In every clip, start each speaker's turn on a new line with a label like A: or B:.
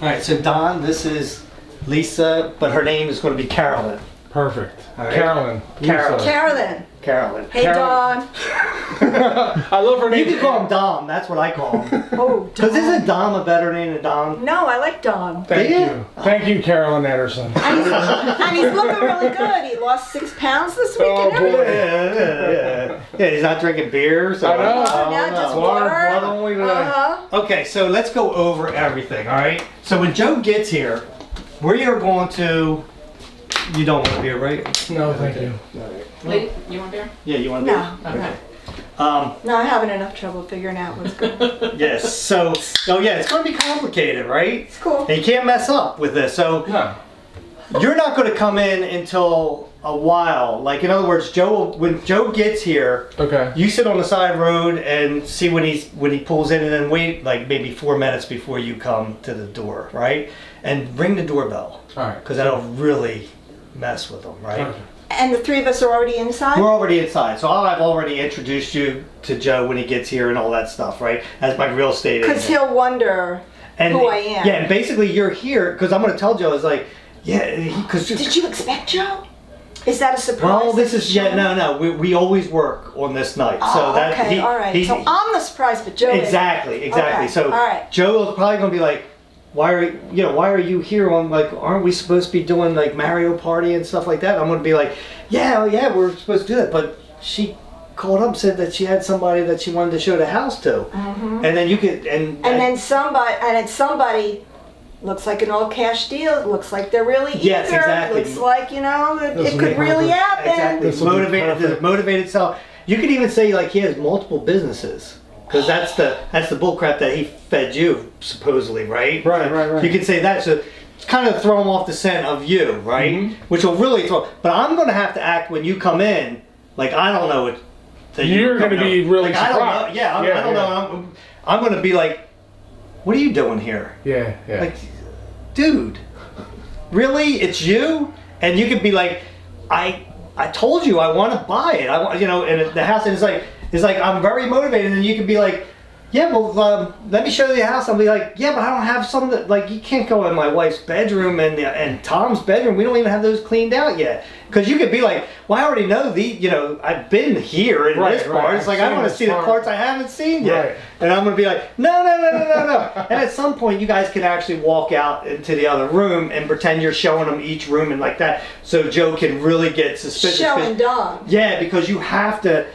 A: right, so Don, this is Lisa, but her name is going to be Carolyn.
B: Perfect.
A: All right.
B: Carolyn.
A: Carolyn.
C: Hey, Don.
B: I love her name.
A: You can call him Dom. That's what I call him.
C: Oh,
A: Because
C: Don.
A: isn't Dom a better name than Don?
C: No, I like Don.
B: Thank
A: Yeah.
B: you. Thank you, Carolyn Anderson.
C: And he's looking really good. He lost 6 pounds this week
B: Oh,
C: and everything.
A: Yeah, he's not drinking beer. So
B: I know.
C: Oh, now just water.
B: Blood only today.
C: Uh-huh.
A: Okay, so let's go over everything, all right? So when Joe gets here, we are going to... You don't want a beer, right?
B: No, thank you.
D: Wait, you want beer?
A: Yeah, you want a beer?
C: No.
D: Okay.
C: No, I'm having enough trouble figuring out what's good.
A: Yes, so... Oh, yeah, it's going to be complicated, right?
C: It's cool.
A: And you can't mess up with this, so...
B: No.
A: You're not going to come in until a while. Like, in other words, when Joe gets here,
B: Okay.
A: you sit on the side of the road and see when he pulls in, and then wait like maybe 4 minutes before you come to the door, right? And ring the doorbell,
B: All right.
A: because that'll really mess with them, right?
B: Okay.
C: And the 3 of us are already inside?
A: We're already inside, so I've already introduced you to Joe when he gets here and all that stuff, right? As my real estate agent.
C: Because he'll wonder who I am.
A: Yeah, and basically you're here because I'm going to tell Joe, it's like, yeah, because
C: Did you expect Joe? Is that a surprise?
A: well, this
C: that
A: is
C: you showed?
A: no. We always work on this night,
C: Oh,
A: so that
C: okay, all right. So I'm the surprise, but Joe
A: exactly.
C: Okay,
A: So
C: all right.
A: Joe is probably going to be like, why are you here? I'm like, aren't we supposed to be doing like Mario Party and stuff like that? I'm going to be like, yeah, we're supposed to do that, but she called up and said that she had somebody that she wanted to show the house to, and then you could
C: And then somebody looks like an all cash deal. It looks like they're really eager.
A: Yes, exactly.
C: Looks like, it
B: This will
C: could
B: be
C: really
B: perfect.
C: happen.
A: exactly
B: This will be
A: motivated,
B: perfect.
A: motivated self. You could even say like he has multiple businesses. Because that's the bullcrap that he fed you, supposedly, right?
B: Right.
A: You could say that, so it's kind of throw him off the scent of you, right?
B: Mhm.
A: Which will really throw. But I'm going to have to act when you come in, like I don't know what. That
B: You're going to be really
A: like, I don't know.
B: surprised.
A: Yeah, I don't know. I'm going to be like, what are you doing here?
B: Yeah.
A: Like, dude, really? It's you? And you could be like, I told you I want to buy it. I want, and the house, and it's like I'm very motivated, and you could be like, yeah, well, let me show you the house. I'll be like, yeah, but I don't have some that, like, you can't go in my wife's bedroom and Tom's bedroom. We don't even have those cleaned out yet. Because you could be like, well, I already know I've been here in this part. It's like, I want to see the parts I haven't seen yet.
B: Right.
A: And I'm going to be like, no. And at some point, you guys can actually walk out into the other room and pretend you're showing them each room and like that. So Joe can really get suspicious.
C: Showing Don.
A: Yeah, because you have to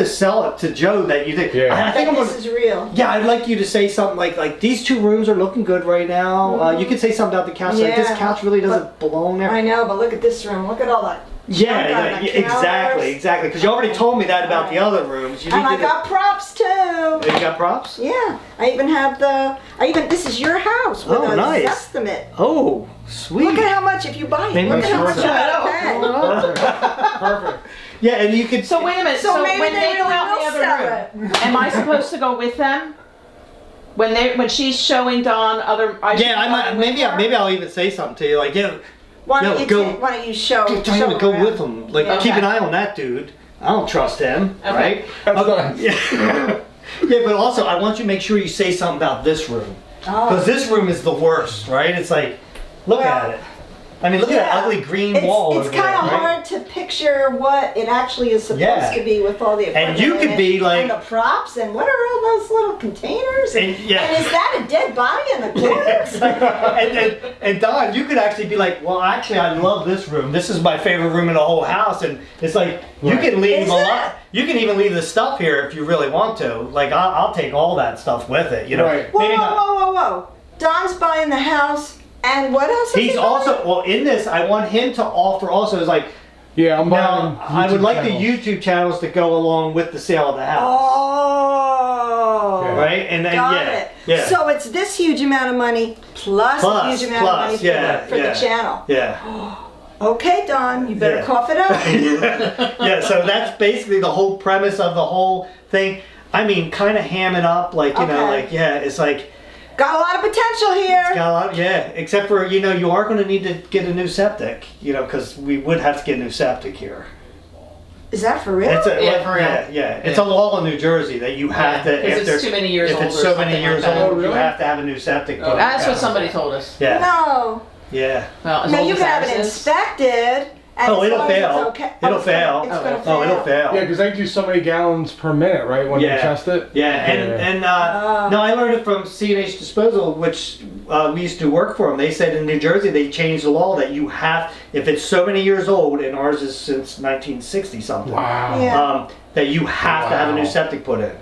A: sell it to Joe that you think.
B: Yeah.
A: I think I'm
C: This
A: gonna,
C: is real.
A: yeah, I'd like you to say something like these 2 rooms are looking good right now. You could say something about the couch. Like this
C: Yeah,
A: couch really doesn't belong there.
C: I know, but look at this room. Look at all that.
A: Yeah,
C: junk on the
A: exactly.
C: counters.
A: Because you already told me that about the
C: Alright.
A: other rooms. You
C: And I
A: need to-
C: got props too.
A: You got props?
C: Yeah, I even have this is your house with
A: Oh,
C: a
A: nice.
C: estimate.
A: Oh, sweet.
C: Look at how much, if you buy it,
A: Maybe
C: look
A: we
C: at how
A: should
C: much I gotta pay.
B: Perfect.
A: Yeah, and you could.
D: So wait a minute.
C: So maybe
D: when
C: they
D: they come
C: really
D: out
C: will
D: the
C: sell
D: other room, am I supposed to go with them? When she's showing Dawn other.
A: Yeah, I might. Maybe I'll even say something to you like, yeah.
C: Why
A: No,
C: don't
A: go-
C: you show?
A: Tell him to go
C: around.
A: with him. Like,
C: Yeah.
A: keep an eye on that dude. I don't trust him,
D: Okay.
A: right?
B: That's nice.
A: Yeah. Yeah, but also I want you to make sure you say something about this room. Because this room is the worst, right? It's like, look at it. I mean, look at that ugly green wall.
C: It's
A: over there,
C: kind of
A: right?
C: hard to picture what it actually is supposed to be with all the equipment.
A: you could
C: in it,
A: be like-
C: and the props, and what are all those little containers?
A: And- yeah.
C: And is that a dead body in the corner?
A: and Don, you could actually be like, well, actually, I love this room. This is my favorite room in the whole house. And it's like, you can leave
C: Is
A: a
C: it?
A: lot. You can even leave the stuff here if you really want to. Like, I'll take all that stuff with it, you know.
B: Right.
C: Whoa,
A: Maybe
C: whoa,
A: not.
C: whoa. Don's buying the house, and what else is
A: He's
C: he
A: also,
C: buying?
A: well, in this, I want him to offer also, is like,
B: Yeah, I'm buying.
A: now, I would
B: YouTube
A: like
B: channels.
A: the YouTube channels to go along with the sale of the house.
C: Oh.
B: Yeah.
A: Right? And then,
C: Got
A: yeah.
C: it.
A: Yeah.
C: So it's this huge amount of money plus a huge amount of money for the channel.
A: Yeah.
C: Okay, Don, you better
A: Yeah.
C: cough it up.
A: Yeah, so that's basically the whole premise of the whole thing. I mean, kind of ham it up, like, you know,
C: Okay.
A: like, yeah, it's like,
C: Got a lot of potential here.
A: got a lot, yeah, except for, you know, you are going to need to get a new septic, you know, because we would have to get a new septic here.
C: Is that for real?
A: It's a,
D: Yeah, for real.
A: yeah. It's a law in New Jersey that you have to,
D: If it's too many years
A: if
D: old
A: it's
D: or
A: so many
D: something
A: years
D: like that.
A: old,
B: Oh,
A: you
B: really?
A: have to have a new septic put in.
D: That's what somebody told us.
A: Yeah,
C: No.
A: yeah.
D: Well, as
C: Now
D: old
C: you
D: as
C: can have it
D: ours is.
C: inspected. And
A: Oh,
C: as
A: it'll
C: long as it's
A: fail.
C: okay-
A: It'll
C: it's gonna-
A: fail.
C: It's gonna
A: Oh,
C: fail.
A: it'll fail.
B: Yeah, because they do so many gallons per minute, right? When
A: Yeah.
B: you test it.
A: Yeah, and no, I learned it from C&H Disposal, which we used to work for them. They said in New Jersey they changed the law that you have, if it's so many years old, and ours is since 1960 something,
B: Wow.
C: Yeah.
A: that you have to have a new
B: Wow.
A: septic put in.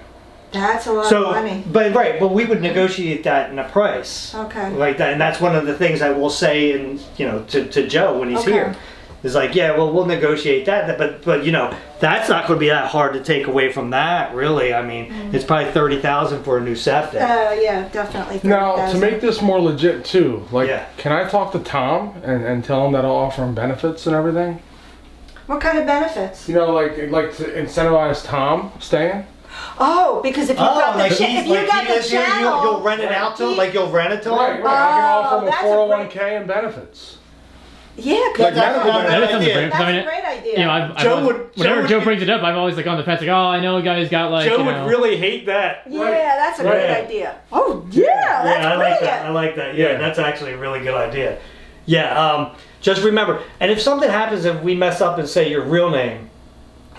C: That's a lot
A: So,
C: of money.
A: but we would negotiate that in a price.
C: Okay.
A: Like that, and that's one of the things I will say, and to Joe when he's
C: Okay.
A: here, is like, yeah, well, we'll negotiate that, but that's not going to be that hard to take away from that, really. I mean, it's probably 30,000 for a new septic.
C: Yeah, definitely.
B: Now, to
C: 30,000.
B: make this more legit too, like,
A: Yeah.
B: can I talk to Tom and tell him that I'll offer him benefits and everything?
C: What kind of benefits?
B: You know, like to incentivize Tom staying.
C: Oh, because if you got the
A: like
C: cha-
A: he's
C: if you
A: like
C: got
A: he
C: the
A: lives here,
C: channel,
A: you'll rent it out to him, like you'll rent it to him.
B: Right, right. I can offer him a
C: that's a
B: 401k and benefits.
C: yeah, 'cause
B: Like
C: that's,
B: medical
C: a,
B: benefits.
E: That sounds
A: idea.
E: great. 'Cause I
C: that's
E: mean,
C: a great idea.
E: you know, I've
A: Joe
E: always-
A: would-
E: whenever
A: Joe
E: Joe
A: would-
E: brings it up, I'm always like on the fence, like, oh, I know a guy's got like,
A: Joe
E: you
A: would
E: know,
A: really hate that.
C: yeah, that's a
A: Right.
C: great idea. Oh, yeah, that's
A: I like
C: brilliant.
A: that. I like that. Yeah,
B: Yeah.
A: that's actually a really good idea. Yeah, just remember, and if something happens, if we mess up and say your real name,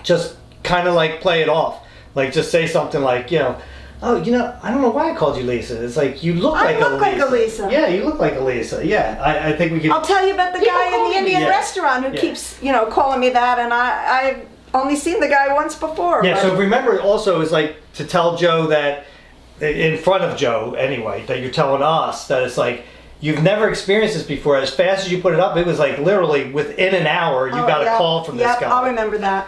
A: just kind of like play it off. Like just say something like, oh, I don't know why I called you Lisa. It's like you look
C: I
A: like
C: look like a Lisa.
A: Yeah, you look like a Lisa. Yeah, I think we could.
C: I'll tell you about the guy in
A: call
C: the
A: me-
C: Indian
A: yeah.
C: restaurant who
A: Yeah.
C: keeps, calling me that, and I've only seen the guy once before.
A: Yeah,
C: but-
A: so remember also is like to tell Joe that, in front of Joe anyway, that you're telling us that it's like, you've never experienced this before. As fast as you put it up, it was like literally within an hour you
C: Oh,
A: got
C: yep,
A: a call from this
C: yep,
A: guy.
C: I'll remember that.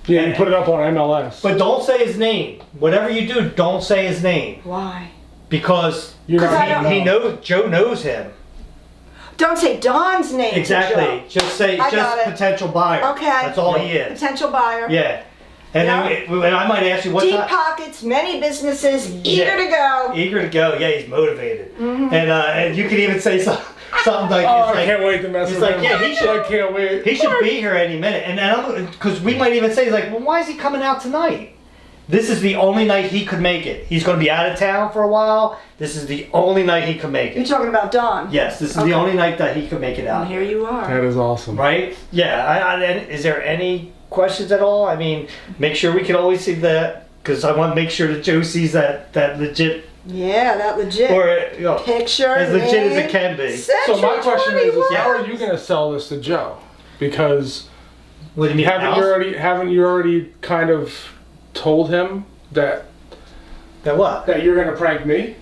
B: Yeah, you put it up on MLS.
A: But don't say his name. Whatever you do, don't say his name.
C: Why?
A: Because
B: You're not
C: I
B: gonna
C: don't-
A: he knows, Joe knows him.
C: Don't say Don's name. to
A: Exactly.
C: Joe.
A: Just say,
C: I got
A: just
C: it.
A: potential buyer.
C: Okay.
A: That's all he is.
C: Potential buyer.
A: Yeah. And then and I might ask you what
C: Deep
A: time.
C: pockets, many businesses, eager
A: Yeah.
C: to go.
A: Eager to go. Yeah, he's motivated.
C: Mm-hmm.
A: And you could even say something like,
B: Oh,
A: it's
B: I
A: like,
B: can't wait to mess
A: he's
B: with
A: like,
B: him.
A: yeah, he should-
B: I can't wait.
A: he should be here any minute. And because we might even say, like, well, why is he coming out tonight? This is the only night he could make it. He's going to be out of town for a while. This is the only night he could make
C: You're
A: it.
C: talking about Don.
A: Yes, this is
C: Okay.
A: the only night that he could make it
C: And
A: out.
C: here you are.
B: That is awesome.
A: Right? Yeah. And is there any questions at all? I mean, make sure we can always see that, because I want to make sure that Joe sees that legit,
C: Yeah, that legit.
A: or
C: Picture.
A: as legit as
C: name,
A: it can be.
B: So my question is,
C: 21.
B: how are you going to sell this to Joe? Because
A: What do you mean?
B: haven't you already kind of told him that
A: what?
B: you're going to prank me?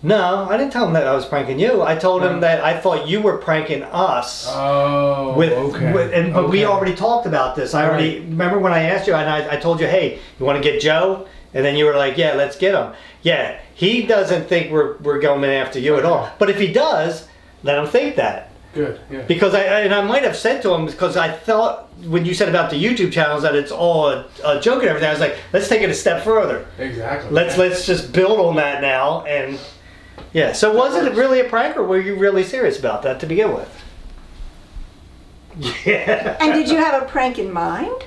A: No, I didn't tell him that I was pranking you. I told him that I thought you were pranking us.
B: Oh,
A: But we already talked about this. I already remember when I asked you, and I told you, hey, you want to get Joe? And then you were like, yeah, let's get him. Yeah, he doesn't think we're going after you at all. But if he does, let him think that.
B: Good. Yeah.
A: Because I might have said to him, because I thought when you said about the YouTube channels that it's all a joke and everything, I was like, let's take it a step further.
B: Exactly.
A: Let's just build on that now. And yeah, so was it really a prank, or were you really serious about that to begin with? Yeah.
C: And did you have a prank in mind?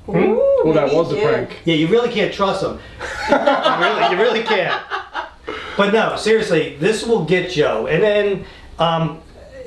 C: Ooh,
B: Well, that
C: maybe
B: was
C: you
B: a
C: did.
B: prank.
A: Yeah, you really can't trust him. You really can't. But no, seriously, this will get Joe, and then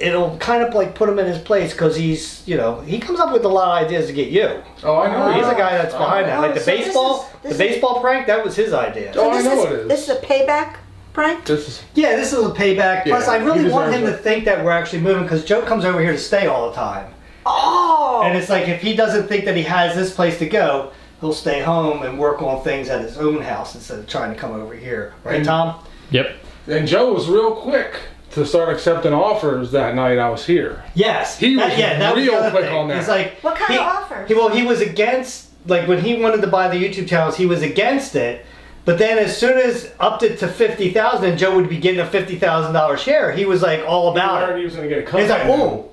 A: it'll kind of like put him in his place, because he's, he comes up with a lot of ideas to get you.
B: Oh, I know.
A: He's the guy that's behind that. Like the
C: so this
A: baseball,
C: is-
A: the baseball prank, that was his idea.
B: Oh, I
C: this
B: know
C: is,
B: it is.
C: This is a payback prank?
B: This is.
A: Yeah, this is a payback. Plus,
B: Yeah,
A: I really
B: he
A: want him
B: deserves
A: to think that we're actually moving, because Joe comes over here to stay all the time.
C: Oh!
A: And it's like, if he doesn't think that he has this place to go, he'll stay home and work on things at his own house instead of trying to come over here. Right,
B: And-
A: Tom?
E: Yep.
B: And Joe was real quick to start accepting offers that night I was here.
A: Yes.
B: He was
A: that
B: real
A: the other
B: quick
A: thing.
B: on that.
A: He's like,
C: What kind of offers?
A: He was against, like when he wanted to buy the YouTube channels, he was against it. But then as soon as upped it to $50,000 and Joe would be getting a $50,000 share, he was like all
B: I
A: about
B: heard
A: it.
B: he was going to get a cut.
A: He's like, ooh.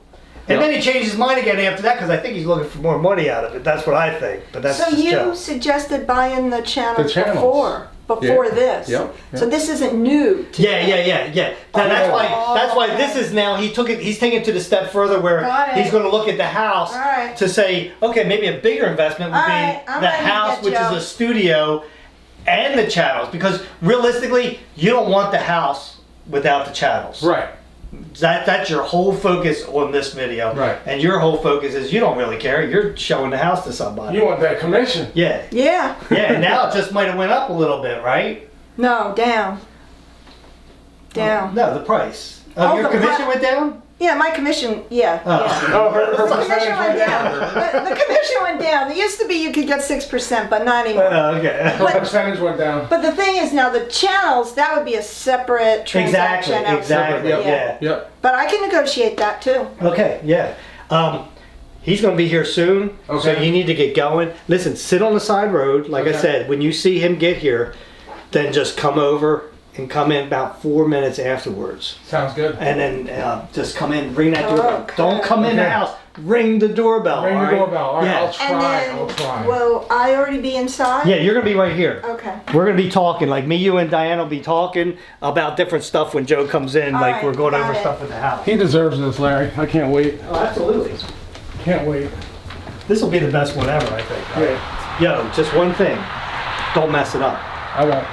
A: And
E: Yep.
A: then he changed his mind again after that, because I think he's looking for more money out of it. That's what I think. But that's
C: So
A: just
C: you
A: Joe.
C: suggested buying the channels
B: The channels.
C: before. before
B: Yeah.
C: this.
B: Yep,
C: So
B: yep.
C: this isn't new. To
A: Yeah. That's why this is now, he's taking it to the step further where
C: Got it.
A: he's gonna look at the house
C: All right.
A: to say, okay, maybe a bigger investment would
C: All
A: be
C: right, I'm
A: the
C: ready to
A: house,
C: get
A: which
C: Joe.
A: is a studio, and the channels, because realistically, you don't want the house without the channels.
B: Right.
A: That's your whole focus on this video.
B: Right.
A: And your whole focus is you don't really care. You're showing the house to somebody.
B: You want that commission.
A: Yeah.
C: Yeah.
A: Yeah, and now it just might have went up a little bit, right?
C: No, down. Down.
A: No, the price.
C: Oh,
A: Your
C: the
A: commission
C: pri-
A: went down?
C: Yeah, my commission, yeah.
A: Oh.
C: yeah.
B: Oh, her
C: The commission
B: percentage
C: went down. The commission went down. It used to be you could get 6%, but not anymore.
A: Okay.
B: Her percentage went down.
C: But the thing is now the channels, that would be a separate transaction.
A: Exactly.
C: outside.
A: Yeah.
B: Yep.
C: But I can negotiate that too.
A: Okay, yeah. He's going to be here soon, so
B: Okay.
A: you need to get going. Listen, sit on the side road. Like I
B: Okay.
A: said, when you see him get here, then just come over and come in about 4 minutes afterwards.
B: Sounds good.
A: And then just come in, ring that doorbell.
C: Okay.
A: Don't come in the
B: Okay.
A: house. Ring the doorbell.
B: Ring
A: all
B: the
A: right?
B: doorbell. All right,
A: Yeah.
B: I'll try.
C: And then,
B: I'll try.
C: will I already be inside?
A: Yeah, you're gonna be right here.
C: Okay.
A: We're gonna be talking, like me, you, and Diane will be talking about different stuff when Joe comes in.
C: All
A: like
C: right,
A: we're going
C: got
A: over
C: it.
A: stuff with the house.
B: He deserves this, Larry. I can't wait.
A: Oh, absolutely.
B: Can't wait.
A: This will be the best one ever, I think.
B: Yeah.
A: Yo, just one thing. Don't mess it up.
B: I won't.